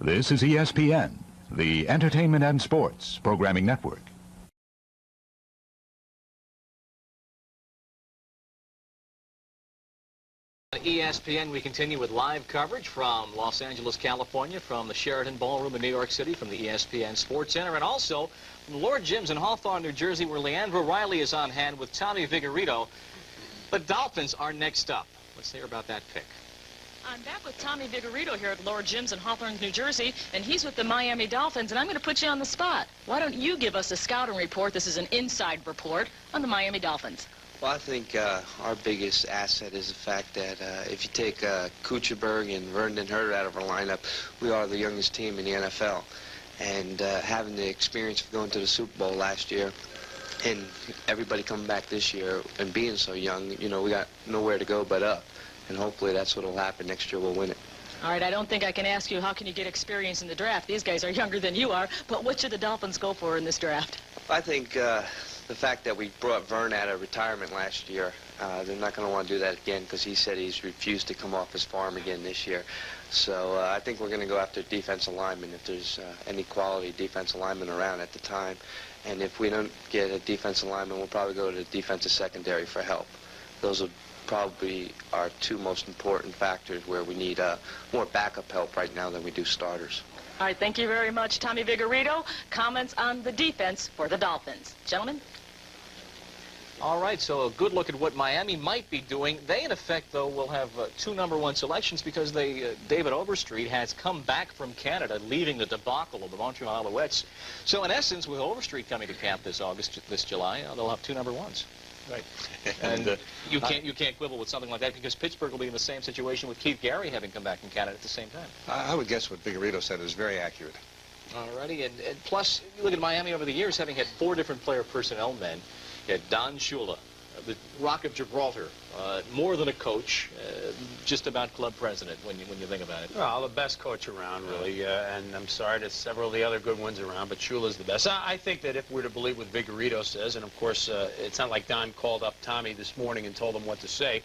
This is ESPN, the Entertainment and Sports Programming Network. ESPN, we continue with live coverage from Los Angeles, California, from the Sheraton Ballroom in New York City, from the ESPN SportsCenter, and also from Lord Jim's in Hawthorne, New Jersey, where Leandro Riley is on hand with Tommy Vigorito. The Dolphins are next up. Let's hear about that pick. I'm back with Tommy Vigorito here at Lord Jim's in Hawthorne, New Jersey, and he's with the Miami Dolphins, and I'm going to put you on the spot. Why don't you give us a scouting report? This is an inside report on the Miami Dolphins. Well, I think our biggest asset is the fact that if you take Kuchenberg and Vernon Herter out of our lineup, we are the youngest team in the NFL. And having the experience of going to the Super Bowl last year and everybody coming back this year and being so young, you know, we got nowhere to go but up. And hopefully that's what will happen. Next year we'll win it. All right, I don't think I can ask you how can you get experience in the draft. These guys are younger than you are, but what should the Dolphins go for in this draft? I think the fact that we brought Vern out of retirement last year, they're not going to want to do that again because he said he's refused to come off his farm again this year. So I think we're going to go after defensive linemen if there's any quality defensive linemen around at the time. And if we don't get a defensive lineman, we'll probably go to the defensive secondary for help. Those will probably our two most important factors where we need more backup help right now than we do starters. All right, thank you very much, Tommy Vigorito. Comments on the defense for the Dolphins. Gentlemen? All right, so a good look at what Miami might be doing. They, in effect, though, will have two #1 selections because David Overstreet has come back from Canada, leaving the debacle of the Montreal Alouettes. So, in essence, with Overstreet coming to camp this July, they'll have two #1s. Right. And you can't quibble with something like that because Pittsburgh will be in the same situation with Keith Gary having come back from Canada at the same time. I would guess what Vigorito said is very accurate. All righty, and plus, you look at Miami over the years, having had 4 different player personnel men. You had Don Shula, the Rock of Gibraltar, more than a coach, just about club president when you think about it. Well, the best coach around, really, and I'm sorry, there's several of the other good ones around, but Shula's the best. I think that if we're to believe what Vigorito says, and of course, it's not like Don called up Tommy this morning and told him what to say,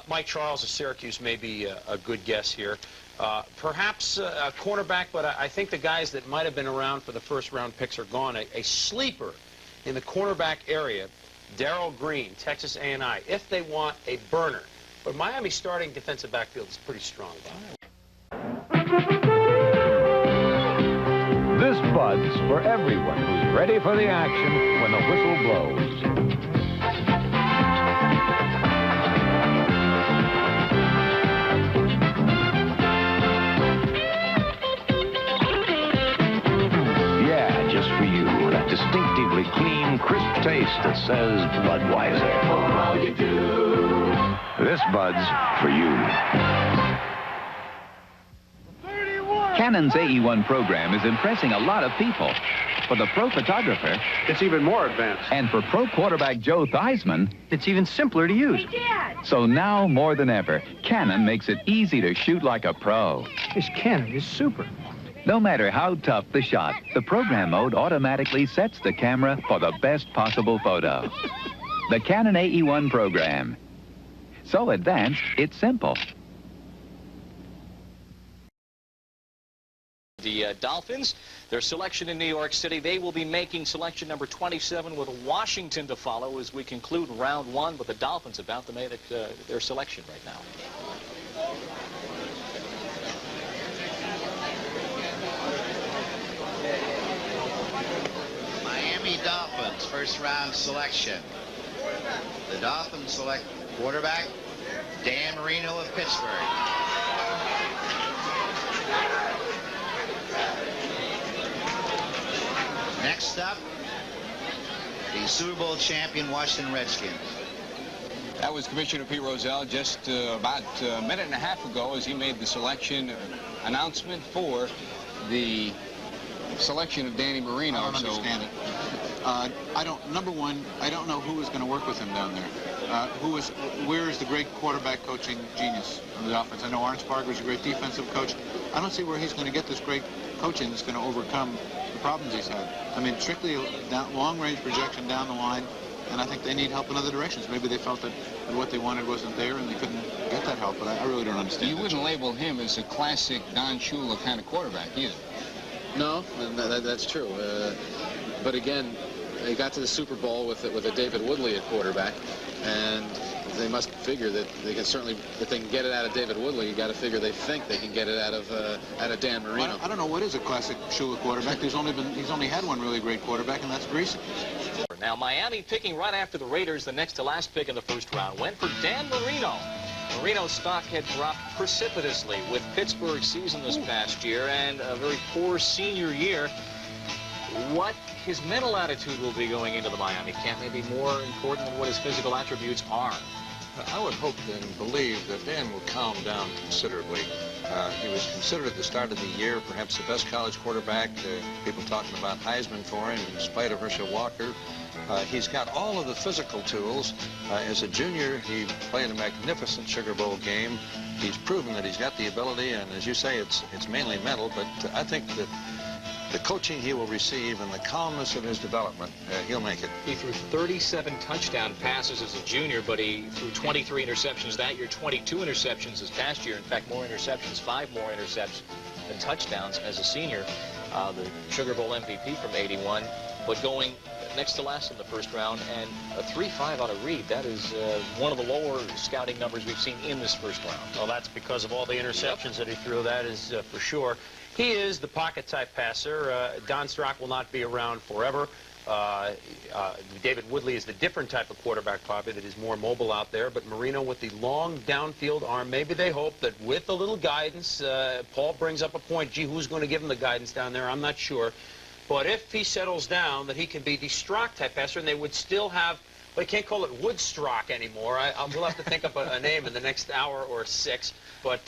Mike Charles of Syracuse may be a good guess here. Perhaps a cornerback, but I think the guys that might have been around for the first-round picks are gone. A sleeper in the cornerback area, Darrell Green, Texas A&I, if they want a burner. But Miami's starting defensive backfield is pretty strong. This Bud's for everyone who's ready for the action when the whistle blows. Yeah, just for you, that distinctively clean, crisp taste that says Budweiser. For all you do. This Bud's for you. Canon's AE1 program is impressing a lot of people. For the pro photographer, it's even more advanced. And for pro quarterback Joe Theismann, it's even simpler to use. Hey, Dad! So now more than ever, Canon makes it easy to shoot like a pro. This Canon is super. No matter how tough the shot, the program mode automatically sets the camera for the best possible photo. The Canon AE1 program. So advanced, it's simple. The Dolphins, their selection in New York City, they will be making selection number 27 with Washington to follow as we conclude round 1, but the Dolphins about to make their selection right now. Miami Dolphins, first round selection. The Dolphins select quarterback Dan Marino of Pittsburgh. Next up, the Super Bowl champion Washington Redskins. That was Commissioner Pete Rozelle just about a minute and a half ago as he made the selection announcement for the selection of Danny Marino. I don't understand it. Number one, I don't know who is going to work with him down there. Where is the great quarterback coaching genius on the offense? I know Arne Sparger's a great defensive coach. I don't see where he's going to get this great coaching that's going to overcome the problems he's had. I mean, strictly long-range projection down the line, and I think they need help in other directions. Maybe they felt that that what they wanted wasn't there and they couldn't get that help. But I really don't understand. You wouldn't label him as a classic Don Shula kind of quarterback either. No, that's true. But again, they got to the Super Bowl with a David Woodley at quarterback, and they must figure that they can certainly, if they can get it out of David Woodley, you got to figure they think they can get it out of Dan Marino. I don't know what is a classic Shula quarterback. He's only had one really great quarterback, and that's Greasy. Now Miami picking right after the Raiders, the next to last pick in the first round, went for Dan Marino. Marino's stock had dropped precipitously with Pittsburgh's season this past year and a very poor senior year. What his mental attitude will be going into the Miami camp may be more important than what his physical attributes are. I would hope and believe that Dan will calm down considerably. He was considered at the start of the year perhaps the best college quarterback. People talking about Heisman for him in spite of Herschel Walker. He's got all of the physical tools. As a junior, he played a magnificent Sugar Bowl game. He's proven that he's got the ability, and as you say, it's mainly mental, but I think that the coaching he will receive and the calmness of his development, he'll make it. He threw 37 touchdown passes as a junior, but he threw 23 interceptions that year, 22 interceptions this past year. In fact, more interceptions, 5 more interceptions than touchdowns as a senior. The Sugar Bowl MVP from '81, but going next to last in the first round, and a 3.5 out of Reed. That is one of the lower scouting numbers we've seen in this first round. Well, that's because of all the interceptions that he threw. That is for sure. He is the pocket-type passer. Don Strock will not be around forever. David Woodley is the different type of quarterback, probably, that is more mobile out there. But Marino with the long downfield arm, maybe they hope that with a little guidance, Paul brings up a point, gee, who's going to give him the guidance down there? I'm not sure. But if he settles down, that he can be the Strock-type passer, and they would still have, well, I can't call it Woodstock anymore. We'll have to think up a name in the next hour or 6. But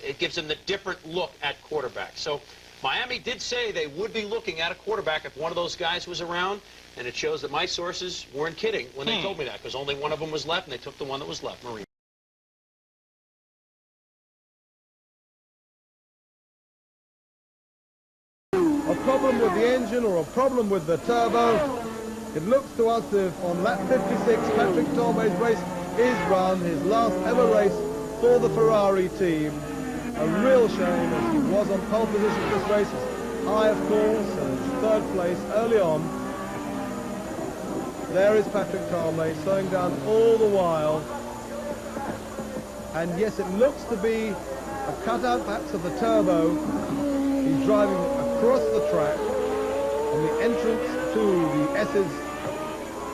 it gives them the different look at quarterback. So Miami did say they would be looking at a quarterback if one of those guys was around, and it shows that my sources weren't kidding when they told me that, because only one of them was left, and they took the one that was left, Marino. A problem with the engine or a problem with the turbo. It looks to us if on lap 56 Patrick Torme's race is run, his last ever race for the Ferrari team. A real shame, as he was on pole position for this race, high of course, and third place early on. There is Patrick Torme slowing down all the while. And yes, it looks to be a cutout perhaps of the turbo. He's driving across the track on the entrance to the S's,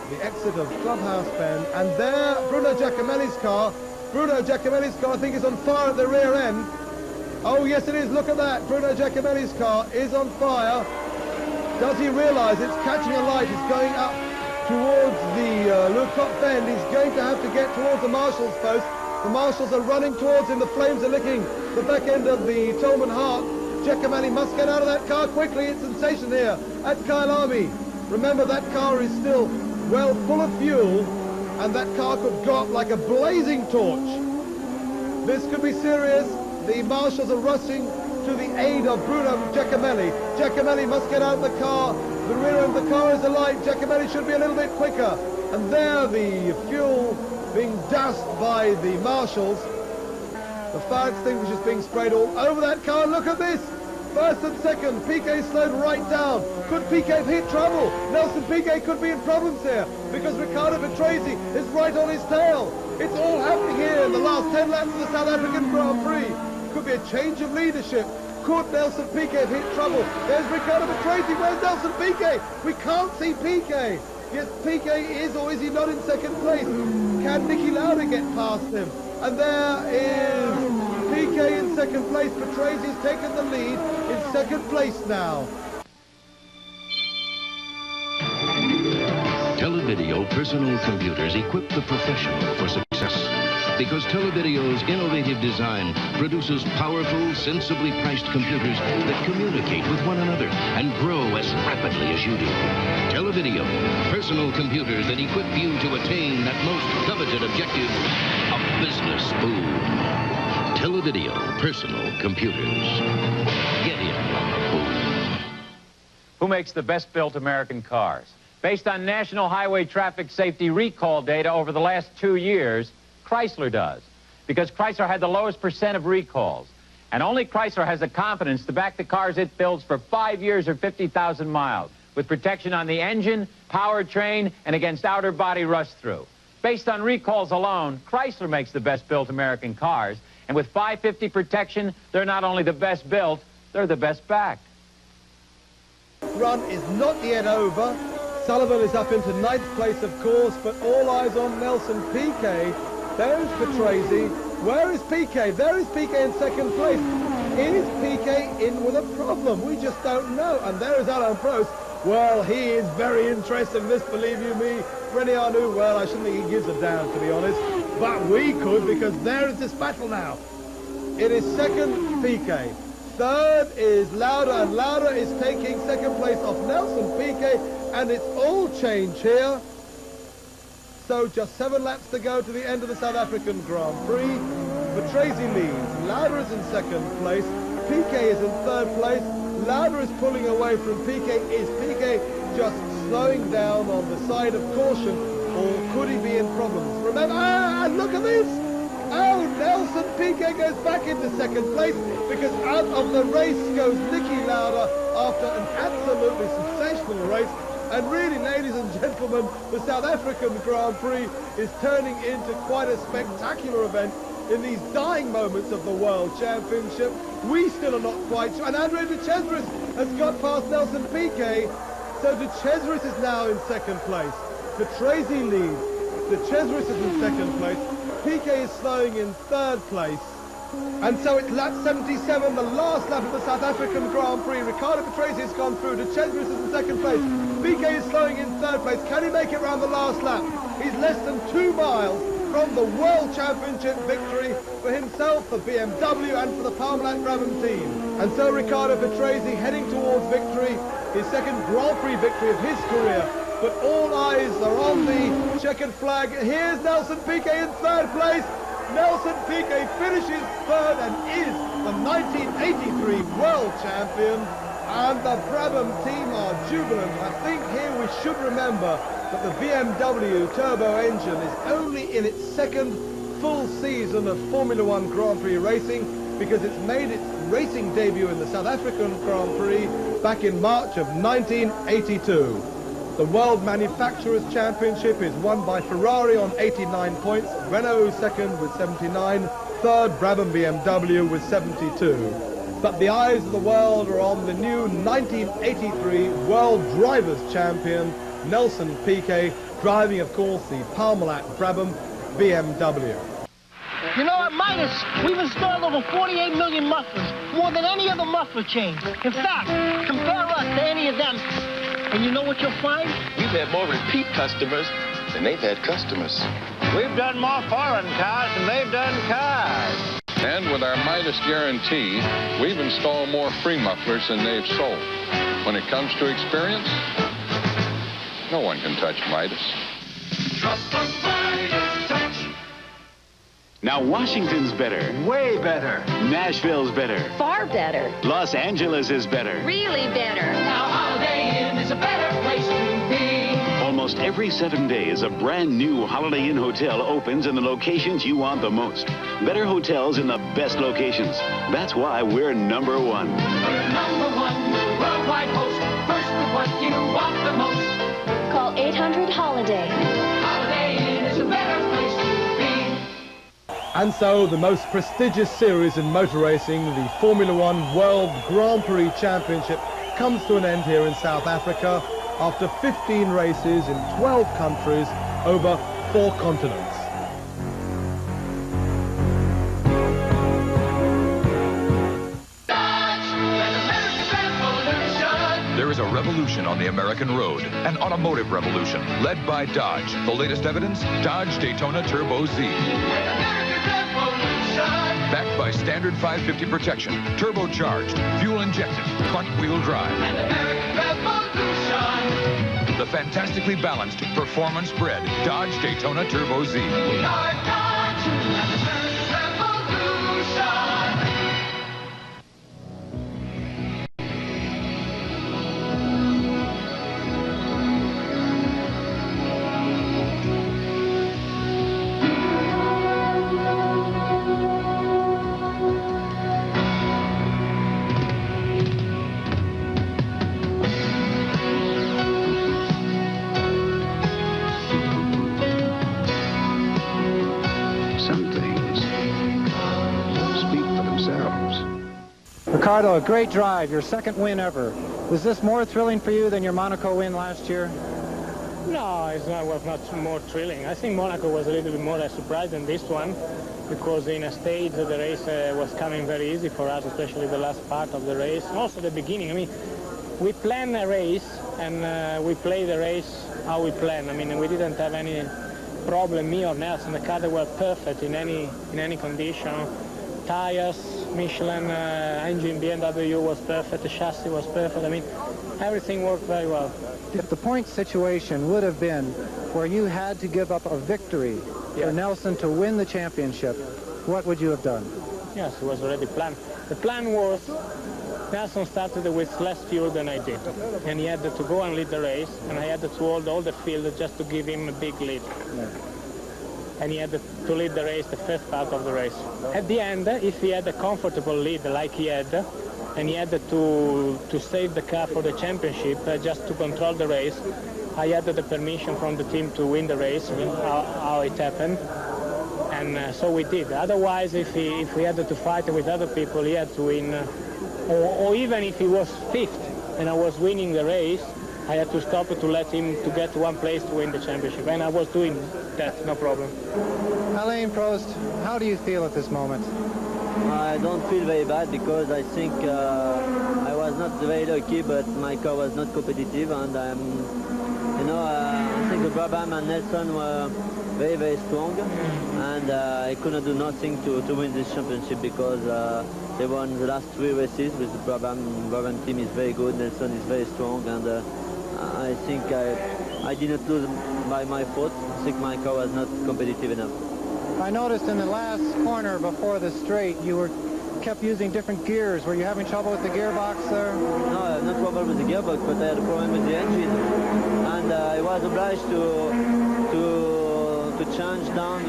the exit of Clubhouse Bend, and there Bruno Giacomelli's car. Bruno Giacomelli's car, I think, is on fire at the rear end. Oh yes it is, look at that, Bruno Giacomelli's car is on fire. Does he realize it's catching a light? It's going up towards the Lecoq Bend. He's going to have to get towards the marshal's post. The marshals are running towards him, the flames are licking the back end of the Tolman Hart. Giacomelli must get out of that car quickly. It's sensation here at Kyalami. Remember, that car is still well full of fuel, and that car could go up like a blazing torch. This could be serious. The marshals are rushing to the aid of Bruno Giacomelli. Giacomelli must get out of the car. The rear end of the car is alight. Giacomelli should be a little bit quicker. And there, the fuel being doused by the marshals. The fire extinguisher is being sprayed all over that car. Look at this. First and second. Piquet slowed right down. Could Piquet hit trouble? Nelson Piquet could be in problems here because Ricardo Patrese is right on his tail. It's all happening here in the last 10 laps of the South African Grand Prix. Could be a change of leadership. Could Nelson Piquet hit trouble? There's Ricardo Patrese. Where's Nelson Piquet? We can't see Piquet. Yes, Piquet is, or is he not, in second place? Can Niki Lauda get past him? And there is Piquet in second place. Patrese's taken the lead in second place now. Televideo personal computers equip the professional for success. Because Televideo's innovative design produces powerful, sensibly priced computers that communicate with one another and grow as rapidly as you do. Televideo, personal computers that equip you to attain that most coveted objective, a business boom. Televideo, personal computers. Get in on the boom. Who makes the best-built American cars? Based on National Highway Traffic Safety recall data over the last 2 years, Chrysler does, because Chrysler had the lowest percent of recalls. And only Chrysler has the confidence to back the cars it builds for 5 years or 50,000 miles, with protection on the engine, powertrain, and against outer body rust-through. Based on recalls alone, Chrysler makes the best-built American cars, and with 550 protection, they're not only the best built, they're the best backed. Run is not yet over. Sullivan is up into ninth place, of course, but all eyes on Nelson Piquet. There's Patrese. Where is Piquet? There is Piquet in second place. Is Piquet in with a problem? We just don't know. And there is Alain Prost. Well, he is very interested in this, believe you me. René Arnoux, well, I shouldn't think he gives a damn, to be honest. But we could, because there is this battle now. It is second, Piquet. Third is Lauda, and Lauda is taking second place off Nelson Piquet, and it's all change here. So just 7 laps to go to the end of the South African Grand Prix. Patrese leads. Lauda is in second place. Piquet is in third place. Lauda is pulling away from Piquet. Is Piquet just slowing down on the side of caution, or could he be in problems? Remember, look at this! Oh, Nelson Piquet goes back into second place because out of the race goes Niki Lauda after an absolutely sensational race. And really, ladies and gentlemen, the South African Grand Prix is turning into quite a spectacular event in these dying moments of the World Championship. We still are not quite sure. And Andre de Cesris has got past Nelson Piquet. So de Cesris is now in second place. Patrese leads. De Cesris is in second place. Piquet is slowing in third place. And so it's lap 77, the last lap of the South African Grand Prix. Riccardo Patrese has gone through. De Cesris is in second place. Piquet is slowing in third place. Can he make it round the last lap? He's less than 2 miles from the World Championship victory for himself, for BMW, and for the Parmalat Brabham team. And so Riccardo Patrese heading towards victory, his second Grand Prix victory of his career. But all eyes are on the checkered flag. Here's Nelson Piquet in third place. Nelson Piquet finishes third and is the 1983 World Champion. And the Brabham team are jubilant. I think here we should remember that the BMW turbo engine is only in its second full season of Formula One Grand Prix racing, because it's made its racing debut in the South African Grand Prix back in March of 1982. The World Manufacturers' Championship is won by Ferrari on 89 points, Renault second with 79, third Brabham BMW with 72. But the eyes of the world are on the new 1983 World Drivers' Champion, Nelson Piquet, driving, of course, the Parmalat Brabham BMW. You know, at Midas, we've installed over 48 million mufflers, more than any other muffler chain. In fact, compare us to any of them, and you know what you'll find? We've had more repeat customers than they've had customers. We've done more foreign cars than they've done cars. And with our Midas guarantee, we've installed more free mufflers than they've sold. When it comes to experience, no one can touch Midas. Trust the Midas touch. Now Washington's better. Way better. Nashville's better. Far better. Los Angeles is better. Really better. Now Holiday Inn is a better place to be. Almost every 7 days, a brand new Holiday Inn hotel opens in the locations you want the most. Better hotels in the best locations. That's why we're number one. We're number one. Worldwide host. First with what you want the most. Call 800-HOLIDAY. Holiday Inn is a better place to be. And so the most prestigious series in motor racing, the Formula One World Grand Prix Championship, comes to an end here in South Africa after 15 races in 12 countries over 4 continents. There is a revolution on the American road, an automotive revolution led by Dodge. The latest evidence, Dodge Daytona Turbo Z. Backed by standard 550 protection, turbocharged, fuel-injected, front-wheel drive. The fantastically balanced, performance-bred Dodge Daytona Turbo Z. We are Dodge, and the revolution. Ricardo, a great drive, your second win ever. Was this more thrilling for you than your Monaco win last year? No, it was not more thrilling. I think Monaco was a little bit more a surprise than this one, because in a stage the race was coming very easy for us, especially the last part of the race. Also the beginning. I mean, we plan a race and we play the race how we plan. I mean, we didn't have any problem, me or Nelson. The cars were perfect in any condition. Tires, Michelin, engine, BMW was perfect, the chassis was perfect. I mean, everything worked very well. If the point situation would have been where you had to give up a victory for Nelson to win the championship, what would you have done? Yes, it was already planned. The plan was Nelson started with less fuel than I did, and he had to go and lead the race, and I had to hold all the field just to give him a big lead. Yeah. And he had to lead the race, the first part of the race. At the end, if he had a comfortable lead like he had, and he had to save the car for the championship, just to control the race, I had the permission from the team to win the race, how it happened. And so we did. Otherwise, if we had to fight with other people, he had to win. Or even if he was fifth and I was winning the race, I had to stop to let him to get one place to win the championship. And I was doing that, no problem. Alain Prost, how do you feel at this moment? I don't feel very bad because I think I was not very lucky, but my car was not competitive, and I think the Brabham and Nelson were very, very strong, and I couldn't do nothing to win this championship because they won the last 3 races with the Brabham team is very good, Nelson is very strong, and I think I didn't lose by my fault. I think my car was not competitive enough. I noticed in the last corner before the straight you kept using different gears. Were you having trouble with the gearbox there? No, no trouble with the gearbox, but I had a problem with the engine, and I was obliged to change down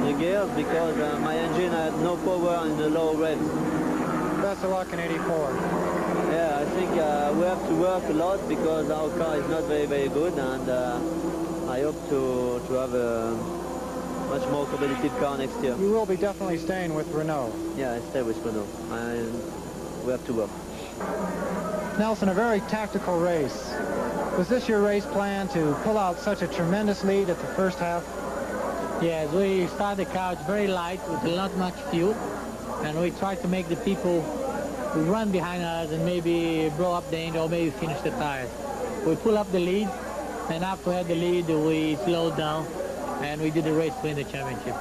the gears because my engine had no power in the low revs. Best of luck in '84. Yeah, I think we have to work a lot because our car is not very, very good, and I hope to have a much more competitive car next year. You will be definitely staying with Renault. Yeah, I stay with Renault. We have to work. Nelson, a very tactical race. Was this your race plan to pull out such a tremendous lead at the first half? Yes, we started the car very light with not much fuel, and we tried to make the people who run behind us and maybe blow up the engine or maybe finish the tires. We pull up the lead, and after we had the lead, we slowed down, and we did the race to win the championship.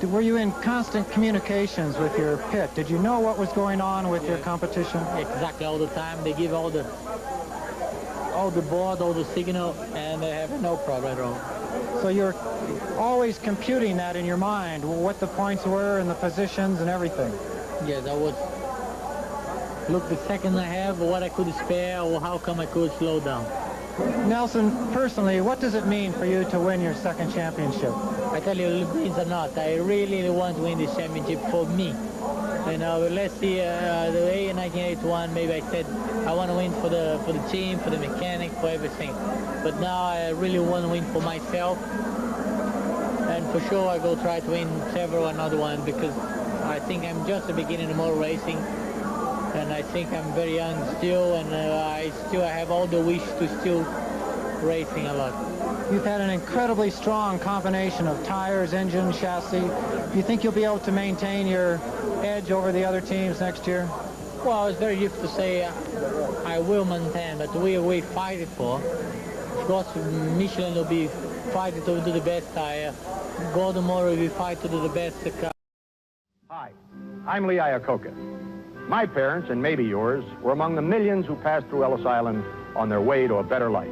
Were you in constant communications with your pit? Did you know what was going on with your competition? Exactly, all the time. They give all the board, all the signal, and they have no problem at all. So you're always computing that in your mind, what the points were and the positions and everything? Yes, I would look the second I have, what I could spare, or how come I could slow down. Nelson, personally, what does it mean for you to win your second championship? I tell you, wins or not, I really want to win this championship for me. You know, let's see, the way in 1981, maybe I said I want to win for the team, for the mechanic, for everything. But now I really want to win for myself. And for sure, I go try to win several another one because I think I'm just the beginning of motor racing. And I think I'm very young still, and I have all the wish to still racing a lot. You've had an incredibly strong combination of tires, engine, chassis. Do you think you'll be able to maintain your edge over the other teams next year? Well, it's very difficult to say I will maintain, but we fight it for. Of course, Michelin will be fighting to do the best tire. Golden Motor will be fighting to do the best car. Hi, I'm Lee Iacoca. My parents, and maybe yours, were among the millions who passed through Ellis Island on their way to a better life.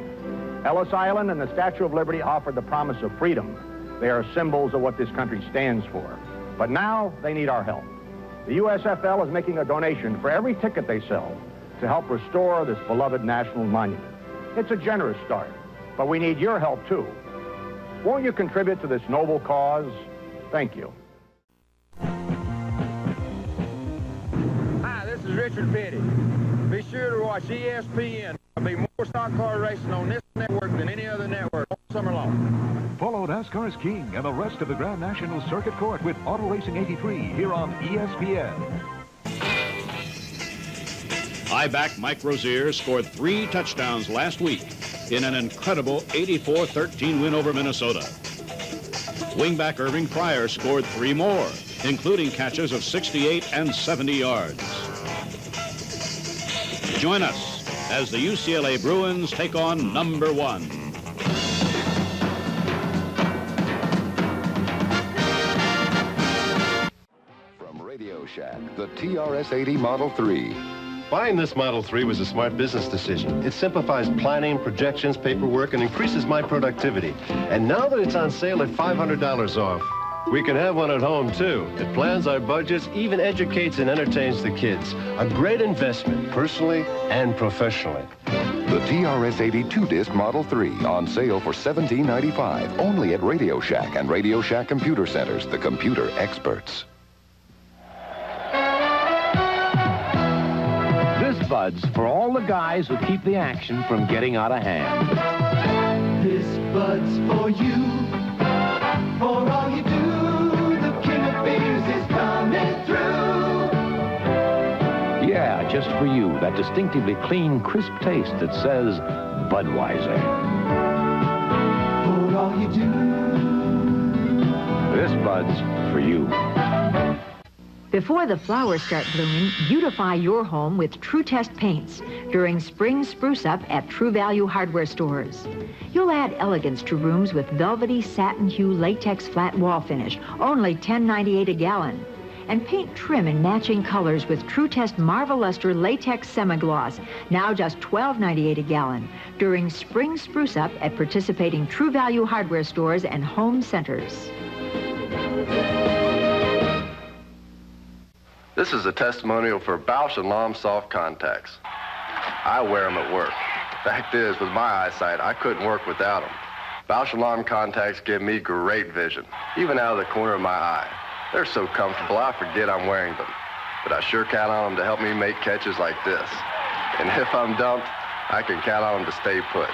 Ellis Island and the Statue of Liberty offered the promise of freedom. They are symbols of what this country stands for. But now they need our help. The USFL is making a donation for every ticket they sell to help restore this beloved national monument. It's a generous start, but we need your help too. Won't you contribute to this noble cause? Thank you. Hi, this is Richard Petty. Be sure to watch ESPN. There'll be more stock car racing on this network than any other network all summer long. Follow NASCAR's King and the rest of the Grand National Circuit Court with Auto Racing 83 here on ESPN. I-back Mike Rozier scored 3 touchdowns last week in an incredible 84-13 win over Minnesota. Wingback Irving Pryor scored 3 more, including catches of 68 and 70 yards. Join us as the UCLA Bruins take on number 1. From Radio Shack, the TRS-80 Model 3. Buying this Model 3 was a smart business decision. It simplifies planning, projections, paperwork, and increases my productivity. And now that it's on sale at $500 off, we can have one at home, too. It plans our budgets, even educates and entertains the kids. A great investment, personally and professionally. The TRS-80 2-disc Model 3 on sale for $17.95, only at Radio Shack and Radio Shack Computer Centers, the computer experts. This Bud's for all the guys who keep the action from getting out of hand. This Bud's for you, for all you do. The king of beers is coming through. Yeah, just for you, that distinctively clean, crisp taste that says Budweiser. For all you do. This Bud's for you. Before the flowers start blooming, beautify your home with True Test paints during Spring Spruce Up at True Value hardware stores. You'll add elegance to rooms with velvety satin hue latex flat wall finish, only $10.98 a gallon. And paint trim in matching colors with True Test Marvel Luster latex semi-gloss, now just $12.98 a gallon, during Spring Spruce Up at participating True Value hardware stores and home centers. This is a testimonial for Bausch & Lomb soft contacts. I wear them at work. Fact is, with my eyesight, I couldn't work without them. Bausch & Lomb contacts give me great vision, even out of the corner of my eye. They're so comfortable, I forget I'm wearing them. But I sure count on them to help me make catches like this. And if I'm dumped, I can count on them to stay put.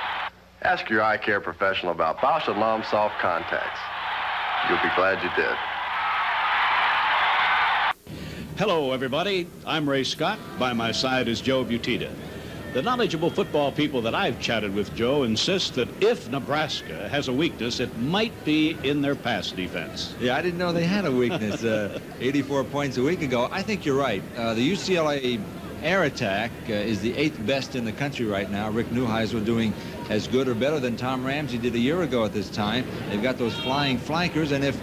Ask your eye care professional about Bausch & Lomb soft contacts. You'll be glad you did. Hello, everybody. I'm Ray Scott. By my side is Joe Butita. The knowledgeable football people that I've chatted with, Joe, insist that if Nebraska has a weakness, it might be in their pass defense. Yeah, I didn't know they had a weakness 84 points a week ago. I think you're right. The UCLA air attack is the 8th best in the country right now. Rick Neuheisel doing as good or better than Tom Ramsey did a year ago at this time. They've got those flying flankers, and if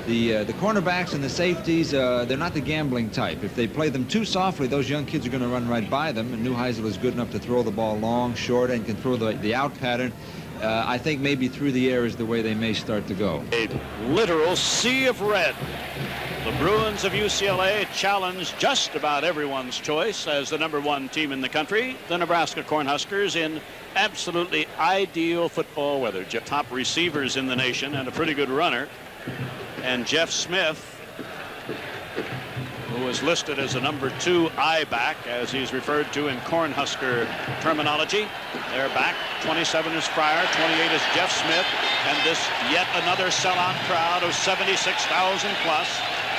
the cornerbacks and the safeties, they're not the gambling type. If they play them too softly, those young kids are going to run right by them, and Neuheisel is good enough to throw the ball long, short, and can throw the out pattern. I think maybe through the air is the way they may start to go. A literal sea of red. The Bruins of UCLA challenge just about everyone's choice as the #1 team in the country, the Nebraska Cornhuskers, in absolutely ideal football weather. Top receivers in the nation and a pretty good runner. And Jeff Smith, who is listed as a #2 I-back, as he's referred to in Cornhusker terminology. They're back. 27 is Fryer, 28 is Jeff Smith, and this yet another sellout crowd of 76,000 plus,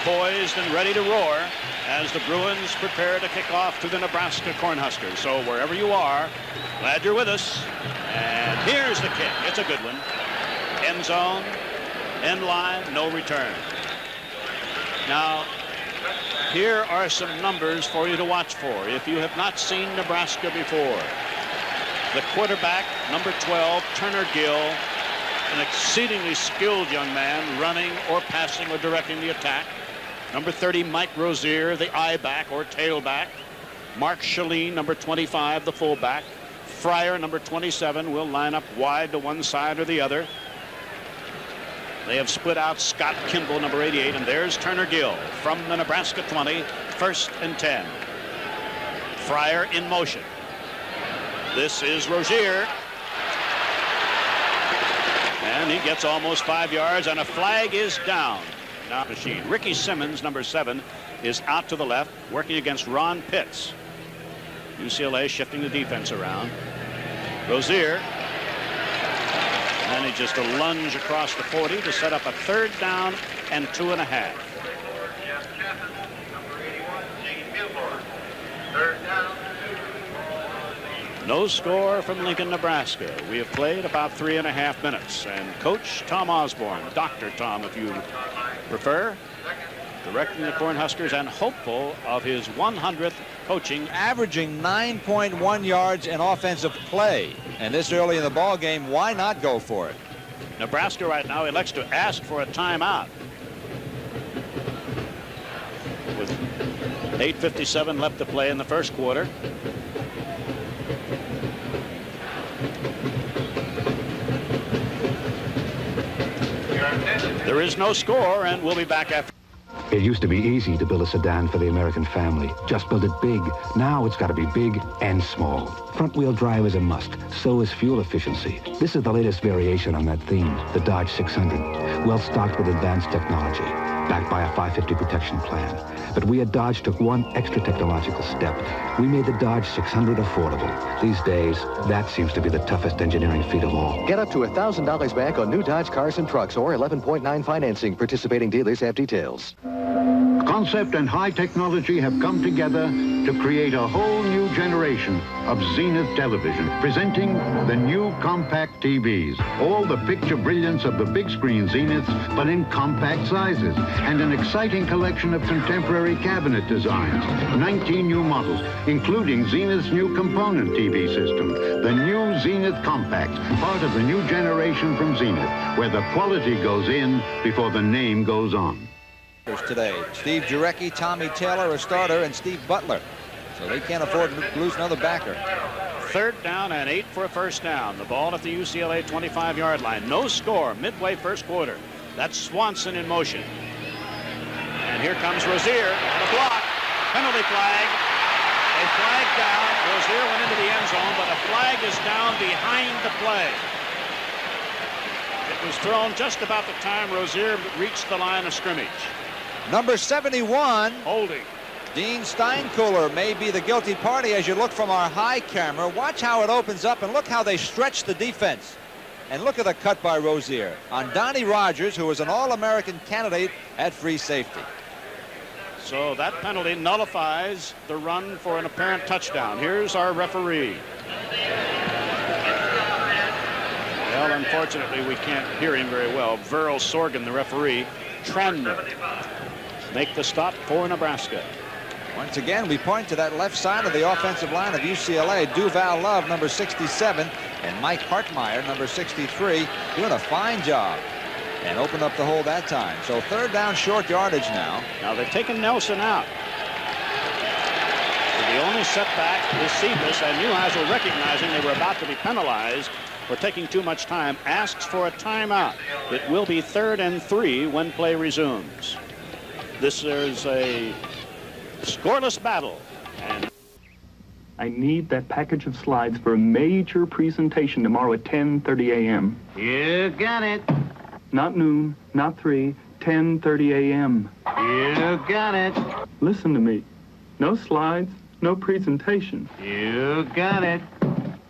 poised and ready to roar as the Bruins prepare to kick off to the Nebraska Cornhuskers. So wherever you are, glad you're with us. And here's the kick. It's a good one. End zone. End line, no return. Now, here are some numbers for you to watch for if you have not seen Nebraska before. The quarterback, #12, Turner Gill, an exceedingly skilled young man, running or passing or directing the attack. #30, Mike Rozier, the I-back or tailback. Mark Michelin, #25, the fullback. Fryer, #27, will line up wide to one side or the other. They have split out Scott Kimball, #88, and there's Turner Gill from the Nebraska 20, 1st and 10. Fryer in motion. This is Rozier. And he gets almost 5 yards, and a flag is down. Now, machine. Ricky Simmons, #7, is out to the left, working against Ron Pitts. UCLA shifting the defense around. Rozier. And he just a lunge across the 40 to set up a 3rd down and 2.5. No score from Lincoln, Nebraska. We have played about 3.5 minutes. And Coach Tom Osborne, Dr. Tom, if you prefer, directing the Cornhuskers and hopeful of his 100th coaching. Averaging 9.1 yards in offensive play. And this early in the ball game, why not go for it? Nebraska right now elects to ask for a timeout. With 8:57 left to play in the first quarter. There is no score, and we'll be back after. It used to be easy to build a sedan for the American family. Just build it big. Now it's got to be big and small. Front-wheel drive is a must. So is fuel efficiency. This is the latest variation on that theme, the Dodge 600. Well stocked with advanced technology, backed by a 550 protection plan. But we at Dodge took one extra technological step. We made the Dodge 600 affordable. These days, that seems to be the toughest engineering feat of all. Get up to $1,000 back on new Dodge cars and trucks or 11.9 financing. Participating dealers have details. Concept and high technology have come together to create a whole new generation of Zenith television, presenting the new compact TVs. All the picture brilliance of the big screen Zeniths, but in compact sizes, and an exciting collection of contemporary cabinet designs. 19 new models, including Zenith's new component TV system, the new Zenith Compact, part of the new generation from Zenith, where the quality goes in before the name goes on. Today, Steve Jarecki, Tommy Taylor, a starter, and Steve Butler. So they can't afford to lose another backer. 3rd down and 8 for a first down. The ball at the UCLA 25-yard line. No score midway first quarter. That's Swanson in motion. And here comes Rozier on a block. Penalty flag. A flag down. Rozier went into the end zone, but a flag is down behind the play. It was thrown just about the time Rozier reached the line of scrimmage. Number 71. Holding. Dean Steinkuhler may be the guilty party as you look from our high camera. Watch how it opens up and look how they stretch the defense. And look at the cut by Rozier on Donnie Rogers, who was an All-American candidate at free safety. So that penalty nullifies the run for an apparent touchdown. Here's our referee. Well, unfortunately, we can't hear him very well. Verl Sorgen, the referee. Tranmere make the stop for Nebraska. Once again, we point to that left side of the offensive line of UCLA. Duval Love, number 67, and Mike Hartmeyer, number 63, doing a fine job and opened up the hole that time. So 3rd down, short yardage now. Now they've taken Nelson out. So the only setback is Cephas, and Neuheisel, recognizing they were about to be penalized for taking too much time, asks for a timeout. It will be 3rd and 3 when play resumes. This is a scoreless battle. And I need that package of slides for a major presentation tomorrow at 10:30 a.m. You got it. Not noon, not 3, 10:30 a.m. You got it. Listen to me. No slides, no presentation. You got it.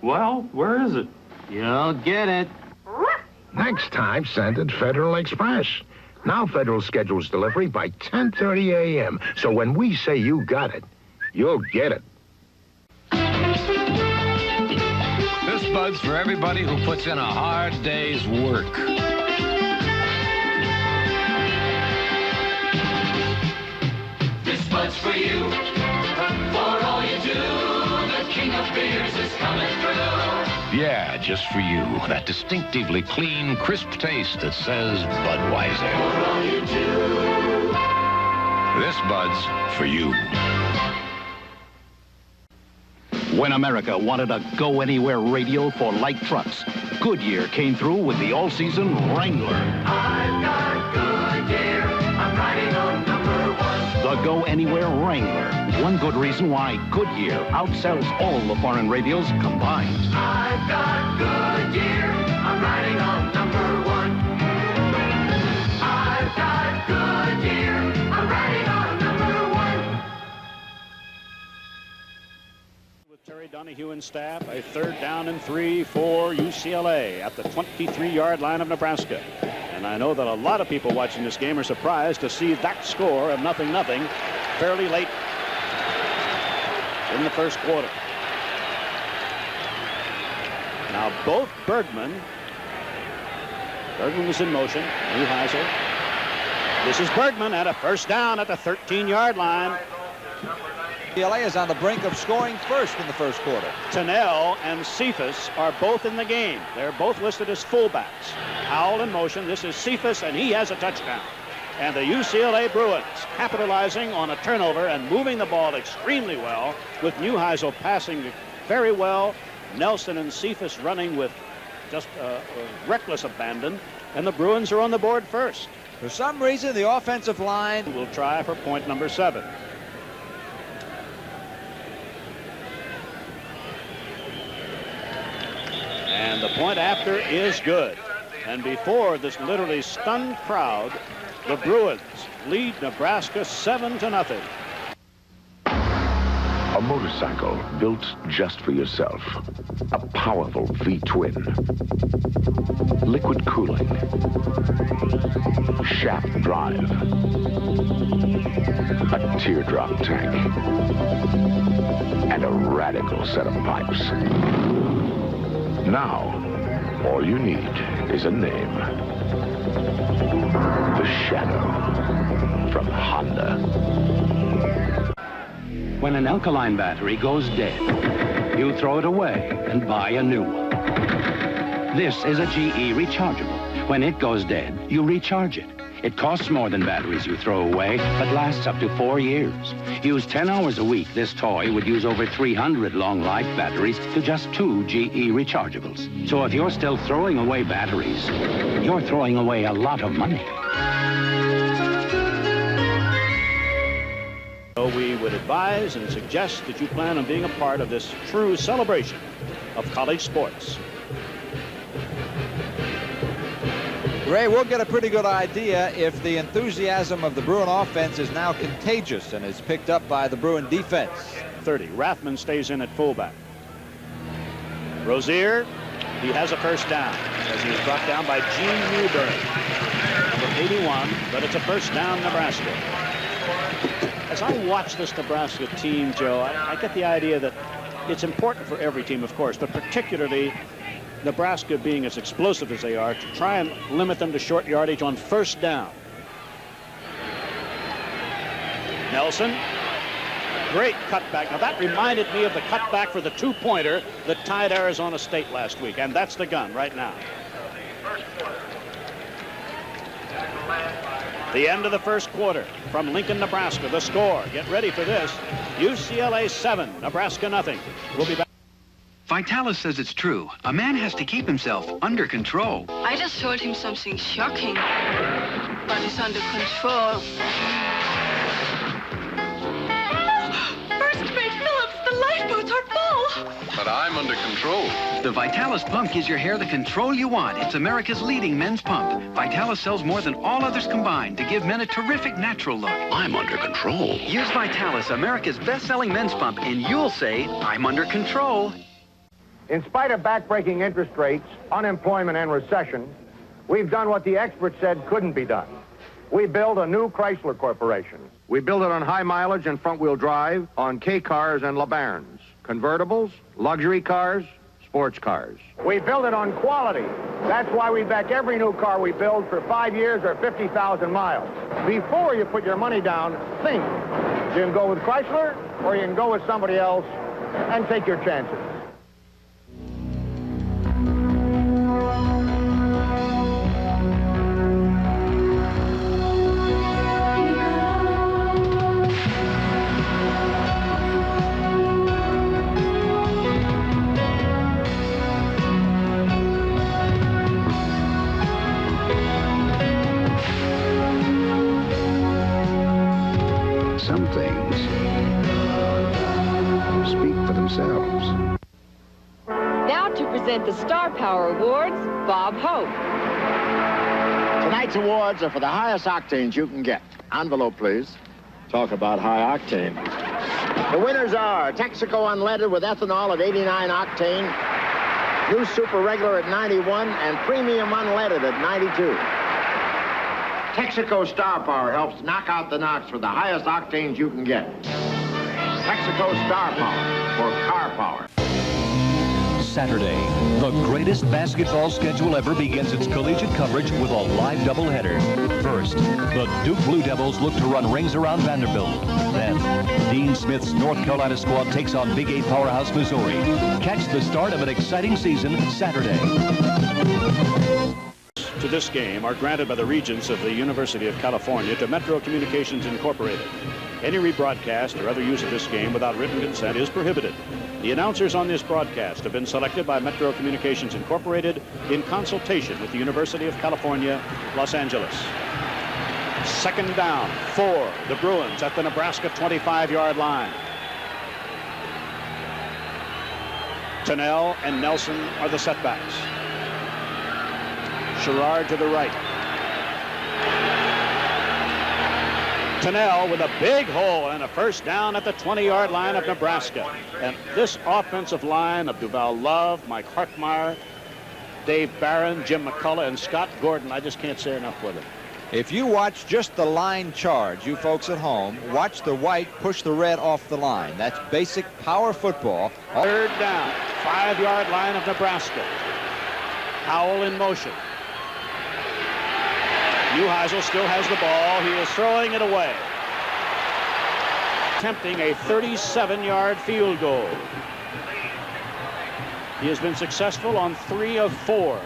Well, where is it? You'll get it. Next time, send it Federal Express. Now Federal schedules delivery by 10:30 a.m. So when we say you got it, you'll get it. This Bud's for everybody who puts in a hard day's work. This Bud's for you. For all you do, the king of beers is coming through. Yeah, just for you. That distinctively clean, crisp taste that says Budweiser. For all you do. This Bud's for you. When America wanted a go-anywhere radio for light trucks, Goodyear came through with the all-season Wrangler. I've got Goodyear. I'm riding on number 1. The go-anywhere Wrangler. One good reason why Goodyear outsells all the foreign radios combined. I've got Goodyear. I'm riding on number 1. I've got Goodyear. I'm riding on number 1. With Terry Donahue and staff, a 3rd down and 3 for UCLA at the 23-yard line of Nebraska. And I know that a lot of people watching this game are surprised to see that score of 0-0 fairly late in the first quarter. Now both Bergman is in motion. Neuheisel. This is Bergman at a first down at the 13-yard line. LA is on the brink of scoring first in the first quarter. Tennell and Cephas are both in the game. They're both listed as fullbacks. Howell in motion. This is Cephas, and he has a touchdown. And the UCLA Bruins capitalizing on a turnover and moving the ball extremely well, with Neuheisel passing very well. Nelson and Cephas running with just reckless abandon, and the Bruins are on the board first. For some reason, the offensive line will try for point number 7. And the point after is good. And before this literally stunned crowd, the Bruins lead Nebraska 7-0. A motorcycle built just for yourself. A powerful V-twin. Liquid cooling. Shaft drive. A teardrop tank. And a radical set of pipes. Now, all you need is a name. The Shadow from Honda. When an alkaline battery goes dead, you throw it away and buy a new one. This is a GE rechargeable. When it goes dead, you recharge it. It costs more than batteries you throw away, but lasts up to 4 years. Used 10 hours a week, this toy would use over 300 long-life batteries to just 2 GE rechargeables. So if you're still throwing away batteries, you're throwing away a lot of money. So we would advise and suggest that you plan on being a part of this true celebration of college sports. Ray, we'll get a pretty good idea if the enthusiasm of the Bruin offense is now contagious and is picked up by the Bruin defense. 30. Rathman stays in at fullback. Rozier, he has a first down as he is brought down by Gene Newberry, number 81, but it's a first down, Nebraska. As I watch this Nebraska team, Joe, I get the idea that it's important for every team, of course, but particularly Nebraska being as explosive as they are, to try and limit them to short yardage on first down. Nelson, great cutback. Now that reminded me of the cutback for the two-pointer that tied Arizona State last week, and that's the gun right now. The end of the first quarter from Lincoln, Nebraska. The score, get ready for this, UCLA 7, Nebraska nothing. We'll be back. Vitalis says it's true. A man has to keep himself under control. I just told him something shocking, but it's under control. First mate Phillips, the lifeboats are full. But I'm under control. The Vitalis pump gives your hair the control you want. It's America's leading men's pump. Vitalis sells more than all others combined to give men a terrific natural look. I'm under control. Use Vitalis, America's best-selling men's pump, and you'll say, I'm under control. In spite of backbreaking interest rates, unemployment, and recession, we've done what the experts said couldn't be done. We built a new Chrysler Corporation. We built it on high mileage and front-wheel drive, on K-cars and LeBarons, convertibles, luxury cars, sports cars. We built it on quality. That's why we back every new car we build for 5 years or 50,000 miles. Before you put your money down, think. You can go with Chrysler, or you can go with somebody else and take your chances. Some things speak for themselves. Now to present the Star Power Awards, Bob Hope. Tonight's awards are for the highest octanes you can get. Envelope, please. Talk about high octane. The winners are Texaco Unleaded with ethanol at 89 octane, New Super Regular at 91, and Premium Unleaded at 92. Texaco Star Power helps knock out the knocks for the highest octanes you can get. Texaco Star Power for car power. Saturday. The greatest basketball schedule ever begins its collegiate coverage with a live doubleheader. First, the Duke Blue Devils look to run rings around Vanderbilt. Then, Dean Smith's North Carolina squad takes on Big 8 powerhouse Missouri. Catch the start of an exciting season Saturday. To this game are granted by the Regents of the University of California to Metro Communications Incorporated. Any rebroadcast or other use of this game without written consent is prohibited. The announcers on this broadcast have been selected by Metro Communications Incorporated in consultation with the University of California, Los Angeles. Second down, 4, the Bruins at the Nebraska 25-yard line. Tennell and Nelson are the setbacks. Sherrard to the right. Tennell with a big hole and a first down at the 20-yard line of Nebraska. And this offensive line of Duval Love, Mike Hartmeyer, Dave Barron, Jim McCullough, and Scott Gordon, I just can't say enough with it. If you watch just the line charge, you folks at home, watch the white push the red off the line. That's basic power football. Third down, 5-yard line of Nebraska. Howell in motion. Neuheisel still has the ball. He is throwing it away. Attempting a 37-yard field goal. He has been successful on 3 of 4.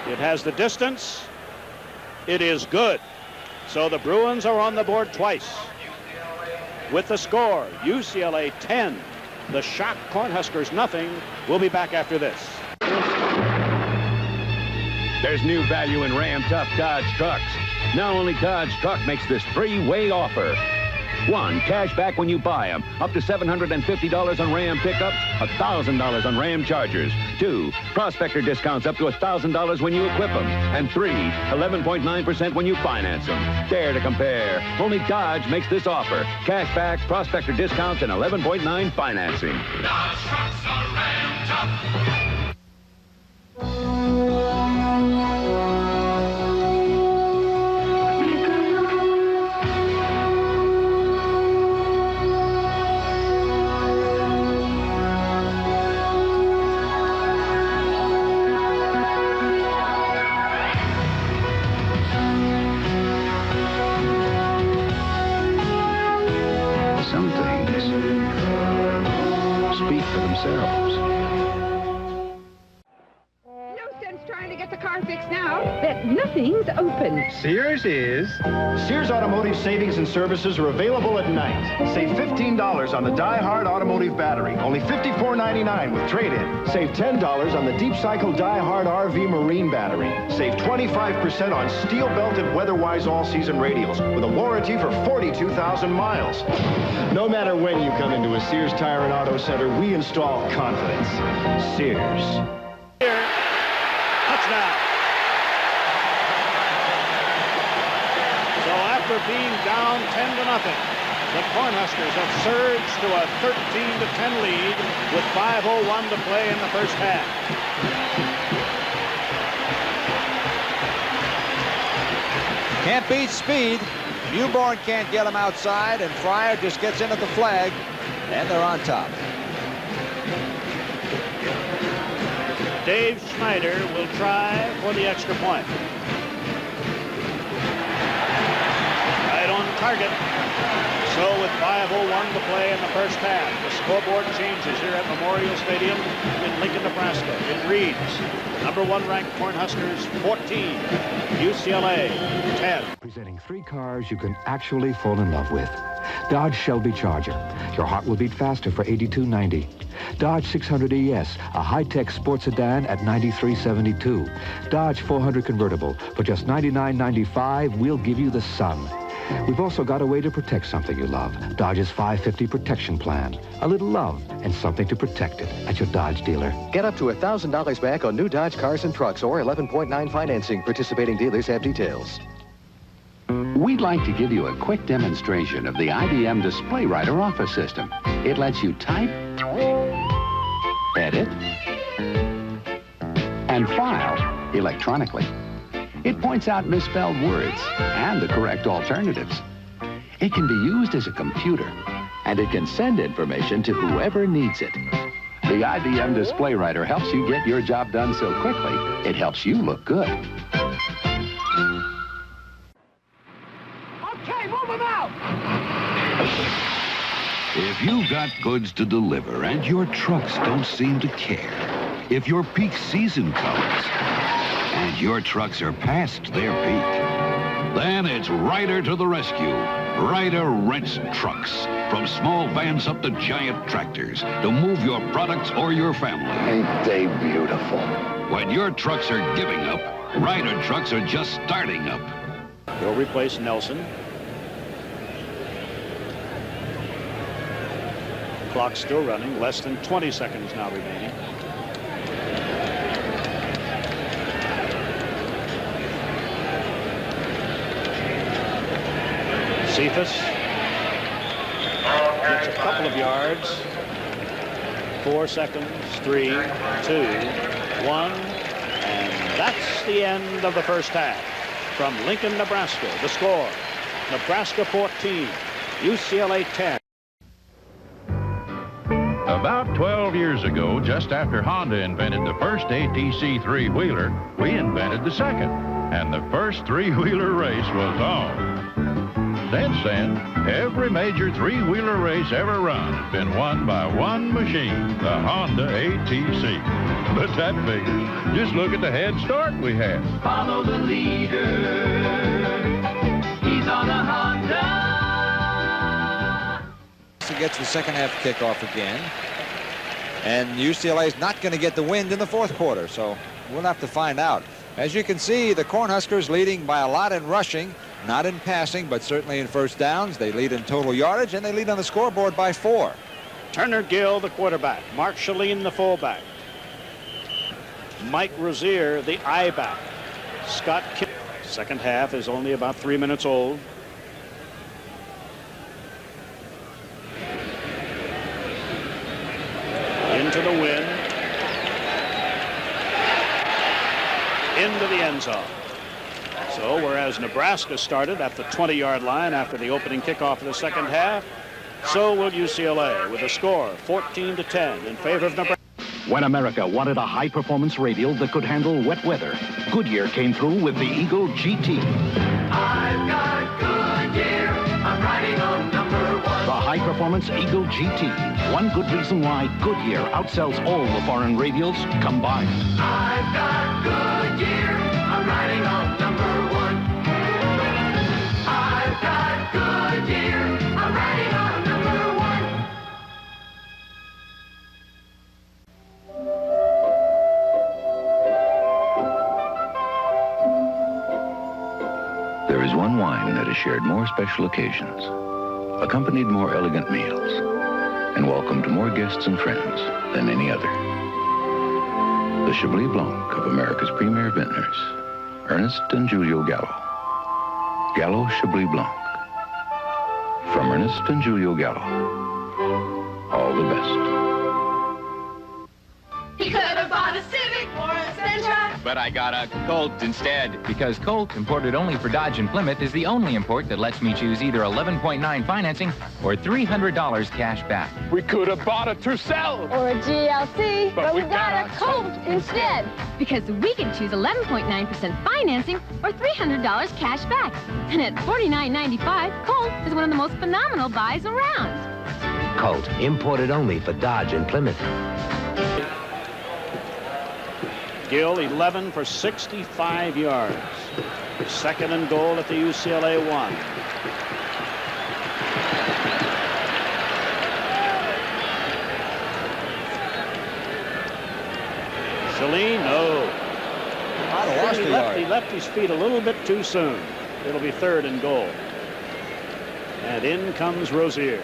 It has the distance. It is good. So the Bruins are on the board twice. With the score, UCLA 10, the shock Cornhuskers nothing. We'll be back after this. There's new value in Ram Tough Dodge trucks. Now only Dodge Truck makes this 3-way offer. 1, cash back when you buy them, up to $750 on Ram pickups, $1,000 on Ram Chargers. 2, prospector discounts up to $1,000 when you equip them. And 3, 11.9% when you finance them. Dare to compare. Only Dodge makes this offer. Cash back, prospector discounts, and 11.9 financing. Dodge trucks are Ram Tough. Some things speak for themselves. No sense trying to get the car fixed now. That nothing's open. Sears is. Sears Automotive Savings and Services are available at night. Save $15 on the Die Hard Automotive Battery. Only $54.99 with trade-in. Save $10 on the Deep Cycle Die Hard RV Marine Battery. Save 25% on steel-belted Weatherwise all-season radials with a warranty for 42,000 miles. No matter when you come into a Sears Tire and Auto Center, we install confidence. Sears. Touchdown. So after being down 10-0, the Cornhuskers have surged to a 13-10 lead with 5:01 to play in the first half. Can't beat speed. Newborn can't get him outside, and Fryer just gets in at the flag, and they're on top. Dave Schneider will try for the extra point. Right on target. So with 5:01 to play in the first half, the scoreboard changes here at Memorial Stadium in Lincoln, Nebraska. It reads, #1 ranked Cornhuskers 14, UCLA 10. Presenting 3 cars you can actually fall in love with. Dodge Shelby Charger. Your heart will beat faster for $82.90. Dodge 600 ES, a high-tech sports sedan at $93.72. Dodge 400 convertible for just $99.95. We'll give you the sun. We've also got a way to protect something you love. Dodge's 550 protection plan. A little love and something to protect it at your Dodge dealer. Get up to $1,000 back on new Dodge cars and trucks or 11.9 financing. Participating dealers have details. We'd like to give you a quick demonstration of the IBM Display Writer office system. It lets you type, edit, and file electronically. It points out misspelled words and the correct alternatives. It can be used as a computer and it can send information to whoever needs it. The IBM Display Writer helps you get your job done so quickly, it helps you look good. Okay, move them out! If you've got goods to deliver and your trucks don't seem to care, if your peak season comes and your trucks are past their peak, then it's Ryder to the rescue. Ryder rents trucks, from small vans up to giant tractors, to move your products or your family. Ain't they beautiful? When your trucks are giving up, Ryder trucks are just starting up. He'll replace Nelson. Clock still running, less than 20 seconds now remaining. Cephas gets a couple of yards. 4 seconds, 3, 2, 1, and that's the end of the first half. From Lincoln, Nebraska, the score: Nebraska 14, UCLA 10. About 12 years ago, just after Honda invented the first ATC three-wheeler, we invented the second, and the first three-wheeler race was on. Since then, every major three-wheeler race ever run has been won by one machine, the Honda ATC. But that figures. Just look at the head start we had. Follow the leader. He's on a Honda. He gets the second half kickoff again. And UCLA is not going to get the wind in the fourth quarter, so we'll have to find out. As you can see, the Cornhuskers leading by a lot in rushing, not in passing, but certainly in first downs. They lead in total yardage, and they lead on the scoreboard by 4. Turner Gill, the quarterback. Mark Michelin, the fullback. Mike Rozier, the I-back. Scott Kidd. Second half is only about 3 minutes old. Into the wind. Into the end zone. So whereas Nebraska started at the 20-yard line after the opening kickoff of the second half, so will UCLA with a score 14-10 in favor of Nebraska. When America wanted a high-performance radial that could handle wet weather, Goodyear came through with the Eagle GT. I've got Goodyear. I'm riding on number 1. The high-performance Eagle GT. One good reason why Goodyear outsells all the foreign radials combined. I've got Goodyear. I'm riding on number 1. I've got Goodyear. I'm riding on number 1. There is one wine that has shared more special occasions, accompanied more elegant meals, and welcomed more guests and friends than any other. The Chablis Blanc of America's premier vintners, Ernest and Julio Gallo. Gallo Chablis Blanc. From Ernest and Julio Gallo. All the best. He could have bought a Civic or a Sentra, but I got a Colt instead. Because Colt, imported only for Dodge and Plymouth, is the only import that lets me choose either 11.9 financing or $300 cash back. We could have bought a Tercel or a GLC, but we got a Colt instead. Because we can choose 11.9% financing or $300 cash back. And at $49.95, Colt is one of the most phenomenal buys around. Colt, imported only for Dodge and Plymouth. Gill 11 for 65 yards. Second and goal at the UCLA 1. Michelin, no. He left his feet a little bit too soon. It'll be third and goal. And in comes Rozier.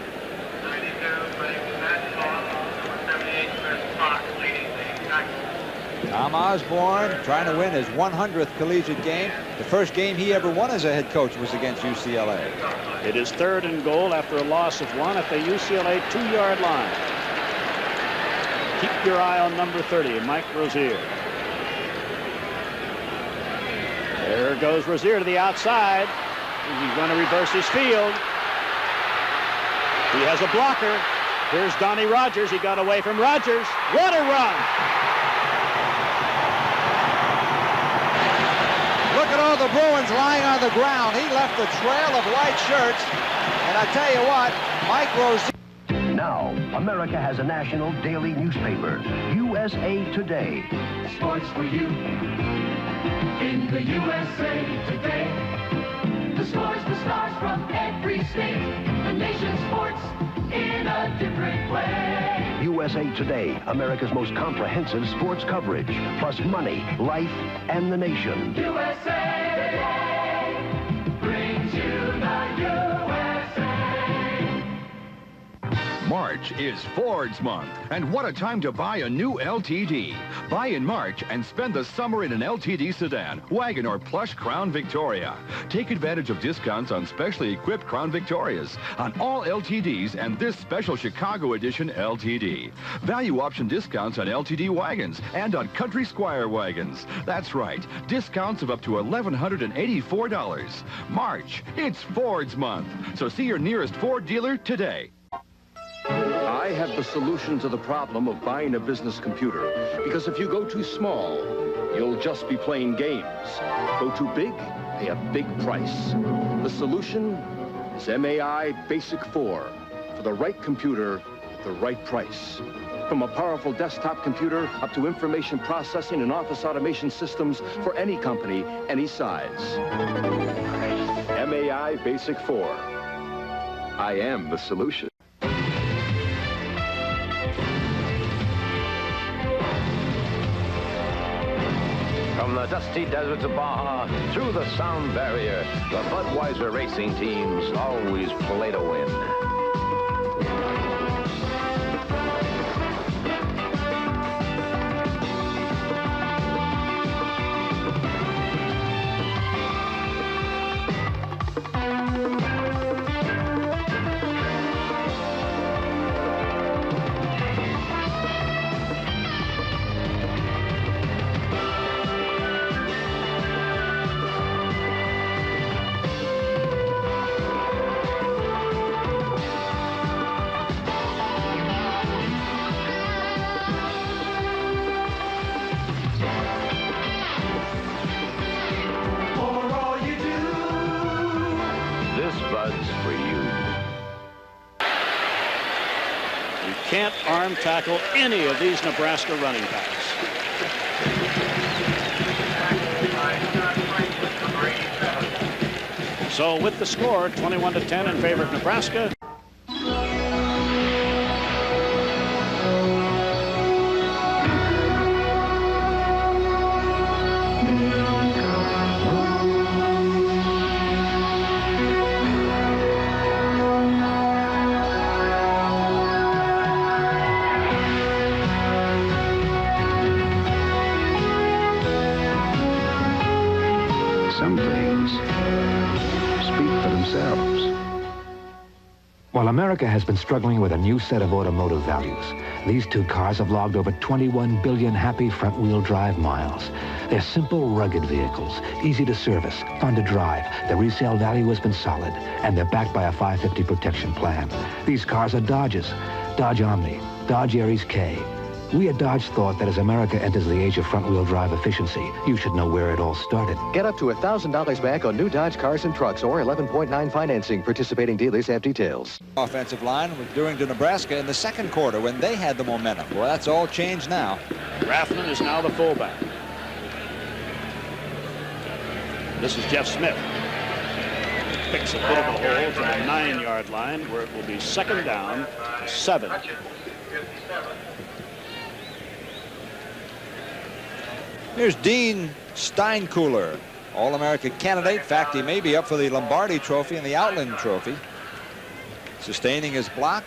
Tom Osborne trying to win his 100th collegiate game. The first game he ever won as a head coach was against UCLA. It is third and goal after a loss of 1 at the UCLA 2-yard line. Keep your eye on number 30, Mike Rozier. There goes Rozier to the outside. He's going to reverse his field. He has a blocker. Here's Donnie Rogers. He got away from Rogers. What a run! Look at all the Bruins lying on the ground. He left a trail of white shirts. And I tell you what, Mike Rose. Now, America has a national daily newspaper, USA Today. Sports for you in the USA Today. The scores, the stars from every state. The nation's sports in a different way. USA Today, America's most comprehensive sports coverage, plus money, life, and the nation. USA Today brings you the USA. March is Ford's month, and what a time to buy a new LTD. Buy in March and spend the summer in an LTD sedan, wagon, or plush Crown Victoria. Take advantage of discounts on specially equipped Crown Victorias, on all LTDs and this special Chicago edition LTD. Value option discounts on LTD wagons and on Country Squire wagons. That's right, discounts of up to $1,184. March, it's Ford's month, so see your nearest Ford dealer today. I have the solution to the problem of buying a business computer. Because if you go too small, you'll just be playing games. Go too big, pay a big price. The solution is MAI Basic 4 for the right computer at the right price. From a powerful desktop computer up to information processing and office automation systems for any company, any size. MAI Basic 4. I am the solution. From the dusty deserts of Baja through the sound barrier, the Budweiser racing teams always play to win. Can't arm tackle any of these Nebraska running backs. So with the score 21-10 in favor of Nebraska. While America has been struggling with a new set of automotive values, these two cars have logged over 21 billion happy front-wheel drive miles. They're simple, rugged vehicles, easy to service, fun to drive. The resale value has been solid, and they're backed by a 550 protection plan. These cars are Dodges, Dodge Omni, Dodge Aries K. We at Dodge thought that as America enters the age of front-wheel drive efficiency, you should know where it all started. Get up to $1,000 back on new Dodge cars and trucks or 11.9 financing. Participating dealers have details. Offensive line was doing to Nebraska in the second quarter when they had the momentum. Well, that's all changed now. Rathman is now the fullback. This is Jeff Smith. Picks a bit of a hole to the 9-yard line where it will be second down, 7. Here's Dean Steinkuhler, All-America candidate. In fact, he may be up for the Lombardi Trophy and the Outland Trophy. Sustaining his block.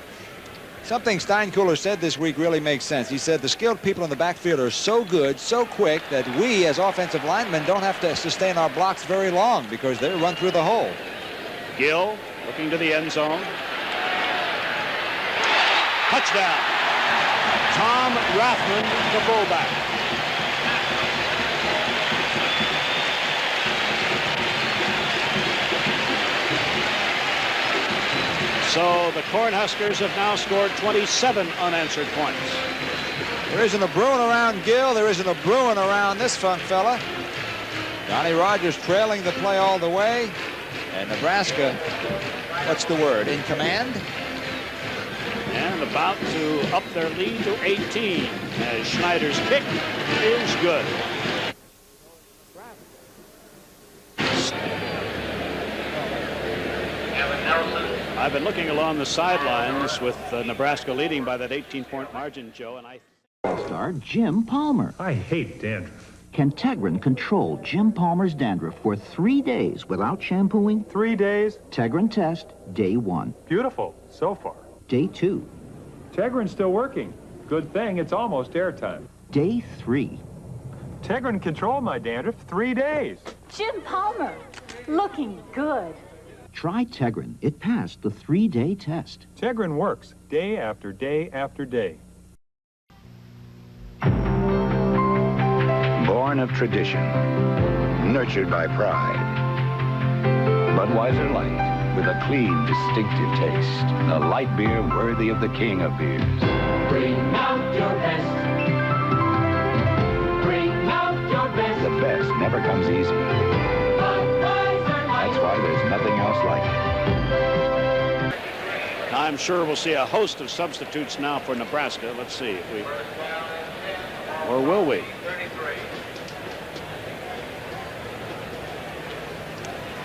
Something Steinkuhler said this week really makes sense. He said the skilled people in the backfield are so good, so quick, that we as offensive linemen don't have to sustain our blocks very long because they run through the hole. Gill looking to the end zone. Touchdown. Tom Rathman, the fullback. So the Cornhuskers have now scored 27 unanswered points. There isn't a Bruin around Gill. There isn't a Bruin around this funk fella. Johnny Rogers trailing the play all the way. And Nebraska, what's the word, in command? And about to up their lead to 18 as Schneider's kick is good. I've been looking along the sidelines with Nebraska leading by that 18-point margin, Joe, and All-star Jim Palmer. I hate dandruff. Can Tegrin control Jim Palmer's dandruff for 3 days without shampooing? 3 days? Tegrin test, day 1. Beautiful, so far. Day 2. Tegrin's still working. Good thing it's almost airtime. Day 3. Tegrin controlled my dandruff 3 days. Jim Palmer, looking good. Try Tegrin. It passed the 3-day test. Tegrin works day after day after day. Born of tradition, nurtured by pride. Budweiser Light, with a clean, distinctive taste. A light beer worthy of the king of beers. Bring out your best. Bring out your best. The best never comes easy. That's why there's nothing else like it. I'm sure we'll see a host of substitutes now for Nebraska. Let's see if we, or will we?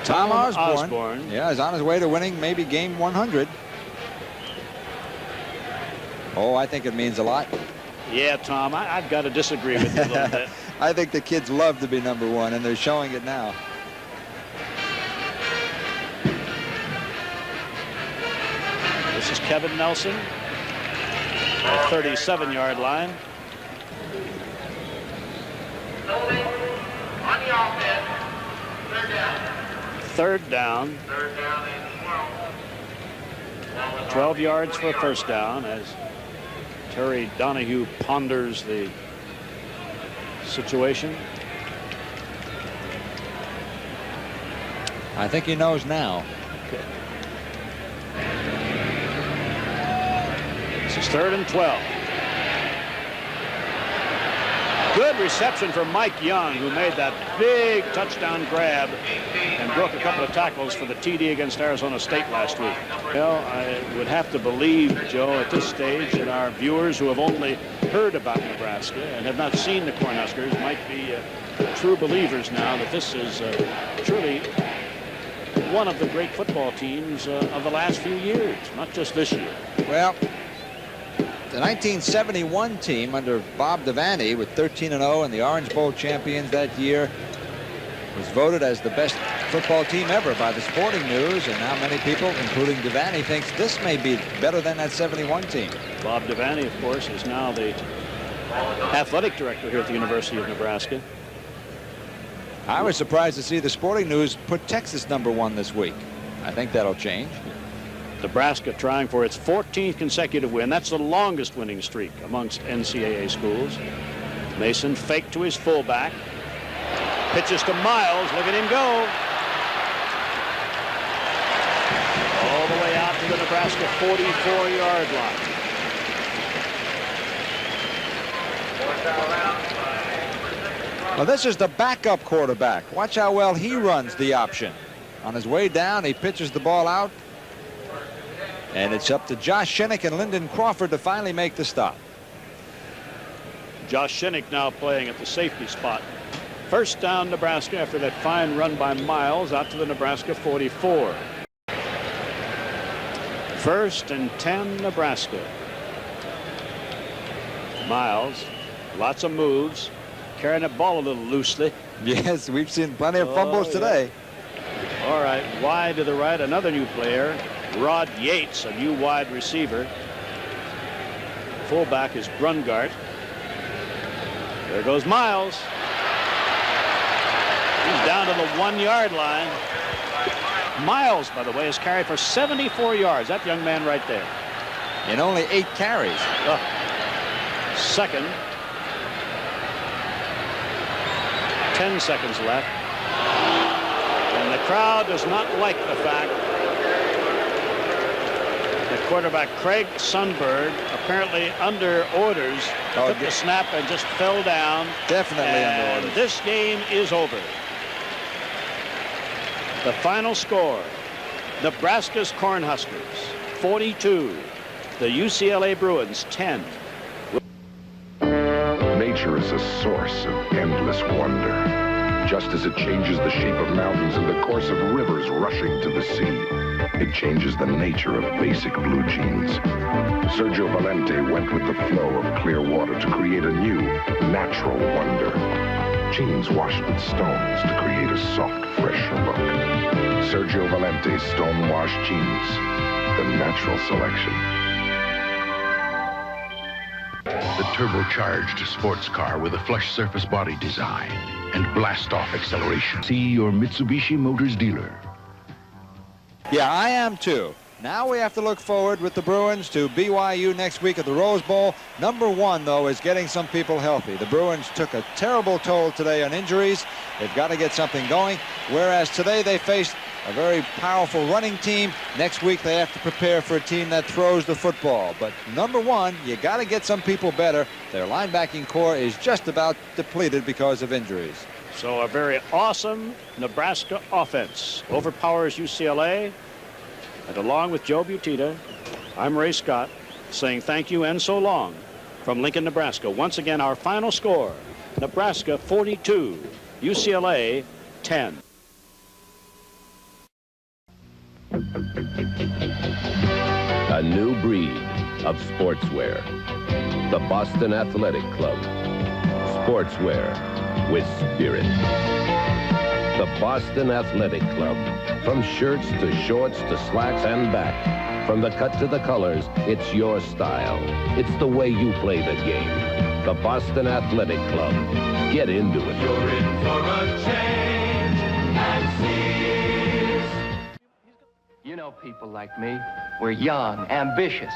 Tom Osborne. Yeah, is on his way to winning maybe game 100. Oh, I think it means a lot. Yeah, Tom, I've got to disagree with you a little bit. I think the kids love to be #1, and they're showing it now. This is Kevin Nelson, the 37-yard line. On the offense, Third down. 12 yards for a first down as Terry Donahue ponders the situation. I think he knows now. Okay. This is 3rd and 12. Good reception from Mike Young, who made that big touchdown grab and broke a couple of tackles for the TD against Arizona State last week. Well, I would have to believe, Joe, at this stage that our viewers who have only heard about Nebraska and have not seen the Cornhuskers might be true believers now that this is truly one of the great football teams of the last few years, not just this year. Well, the 1971 team under Bob Devaney with 13-0 and the Orange Bowl champions that year was voted as the best football team ever by the Sporting News, and now many people, including Devaney, thinks this may be better than that 71 team. Bob Devaney, of course, is now the athletic director here at the University of Nebraska. I was surprised to see the Sporting News put Texas #1 this week. I think that'll change. Nebraska trying for its 14th consecutive win. That's the longest winning streak amongst NCAA schools. Mason faked to his fullback. Pitches to Miles. Look at him go. All the way out to the Nebraska 44-yard line. Well, this is the backup quarterback. Watch how well he runs the option. On his way down, he pitches the ball out. And it's up to Josh Shinnick and Lyndon Crawford to finally make the stop. Josh Shinnick now playing at the safety spot. First down, Nebraska, after that fine run by Miles out to the Nebraska 44. 1st and 10, Nebraska. Miles, lots of moves, carrying the ball a little loosely. Yes, we've seen plenty of fumbles today. All right, wide to the right, another new player. Rod Yates, a new wide receiver. Fullback is Brungart. There goes Miles. He's down to the 1-yard line. Miles, by the way, has carried for 74 yards. That young man right there. In only 8 carries. Second. 10 seconds left. And the crowd does not like the fact quarterback Craig Sundberg, apparently under orders, took the snap and just fell down. Definitely under orders. This game is over. The final score, Nebraska's Cornhuskers 42, the UCLA Bruins 10. Nature is a source of endless wonder. Just as it changes the shape of mountains and the course of rivers rushing to the sea, it changes the nature of basic blue jeans. Sergio Valente went with the flow of clear water to create a new, natural wonder. Jeans washed with stones to create a soft, fresh look. Sergio Valente Stone Wash Jeans, the natural selection. The turbocharged sports car with a flush surface body design and blast-off acceleration. See your Mitsubishi Motors dealer. Yeah, I am too. Now we have to look forward with the Bruins to BYU next week at the Rose Bowl. Number one, though, is getting some people healthy. The Bruins took a terrible toll today on injuries. They've got to get something going. Whereas today they faced a very powerful running team. Next week they have to prepare for a team that throws the football. But number one, you got to get some people better. Their linebacking core is just about depleted because of injuries. So a very awesome Nebraska offense overpowers UCLA. And along with Joe Butita, I'm Ray Scott saying thank you and so long from Lincoln, Nebraska. Once again, our final score, Nebraska 42, UCLA 10. A new breed of sportswear. The Boston Athletic Club. Sportswear with spirit. The Boston Athletic Club. From shirts to shorts to slacks and back. From the cut to the colors, it's your style. It's the way you play the game. The Boston Athletic Club. Get into it. You're in for a change and seize. You know people like me. We're young, ambitious.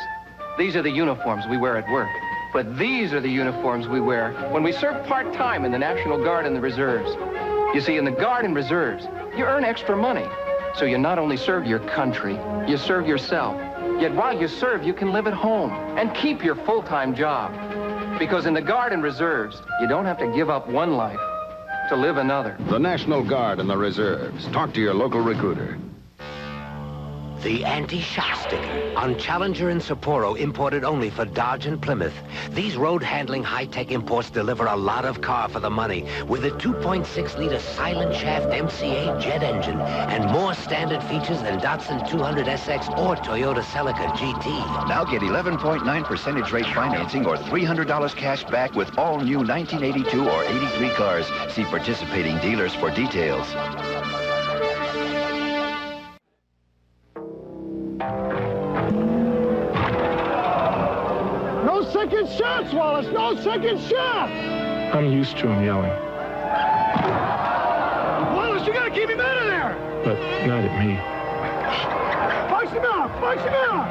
These are the uniforms we wear at work. But these are the uniforms we wear when we serve part-time in the National Guard and the Reserves. You see, in the Guard and Reserves, you earn extra money. So you not only serve your country, you serve yourself. Yet while you serve, you can live at home and keep your full-time job. Because in the Guard and Reserves, you don't have to give up one life to live another. The National Guard and the Reserves. Talk to your local recruiter. The anti-shock sticker on Challenger and Sapporo, imported only for Dodge and Plymouth. These road-handling high-tech imports deliver a lot of car for the money with a 2.6-liter silent shaft MC8 jet engine and more standard features than Datsun 200SX or Toyota Celica GT. Now get 11.9 percentage rate financing or $300 cash back with all new 1982 or 83 cars. See participating dealers for details. No second shots, Wallace! No second shots! I'm used to him yelling, Wallace, you gotta keep him out of there! but not at me. Punch him out! Punch him out!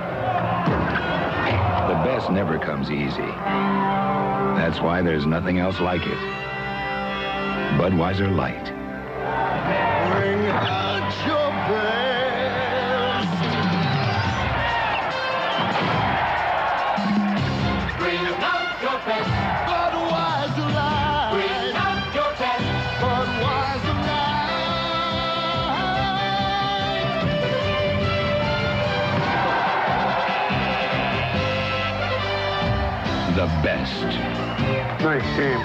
The best never comes easy. That's why there's nothing else like it. Budweiser Light. Bring out your best! Bring out your best. Budweiser Light. Bring out your best. Budweiser The best. Nice game.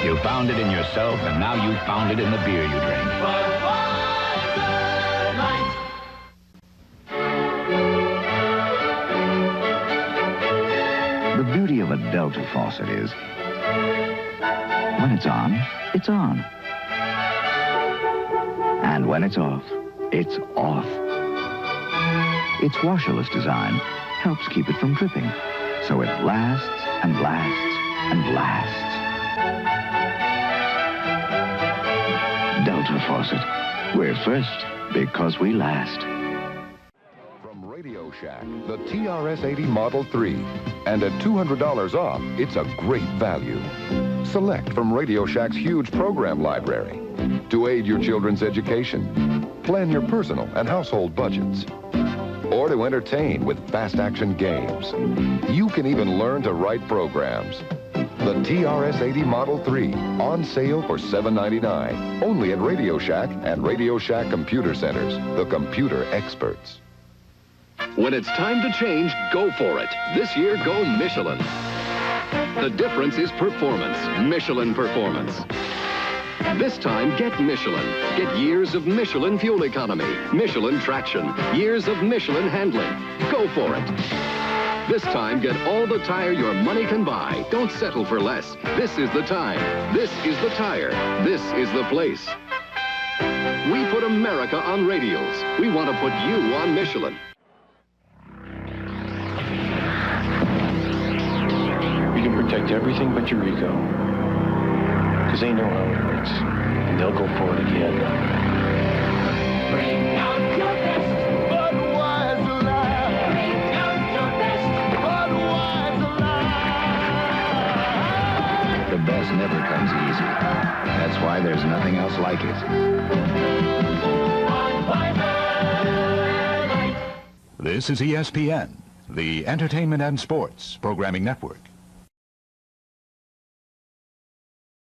You found it in yourself, and now you've found it in the beer you drink. Budweiser Light. The beauty of a Delta faucet is, when it's on, it's on. And when it's off, it's off. Its washerless design helps keep it from dripping, so it lasts and lasts and lasts. Delta faucet. We're first because we last. From Radio Shack, the TRS-80 Model 3. And at $200 off, it's a great value. Select from Radio Shack's huge program library to aid your children's education. Plan your personal and household budgets. Or or to entertain with fast-action games. You can even learn to write programs. The TRS-80 Model 3, on sale for $7.99, only at Radio Shack and Radio Shack Computer Centers, the computer experts. When it's time to change, go for it. This year, go Michelin. The difference is performance. Michelin performance. This time, get Michelin. Get years of Michelin fuel economy, Michelin traction, years of Michelin handling. Go for it. This time, get all the tire your money can buy. Don't settle for less. This is the time. This is the tire. This is the place. We put America on radials. We want to put you on Michelin. You can protect everything but your ego. Because they know how it hurts. And they'll go for it again. Bring out your best Budweiser live. Bring out your best Budweiser live. The best never comes easy. That's why there's nothing else like it. This is ESPN, the Entertainment and Sports Programming Network.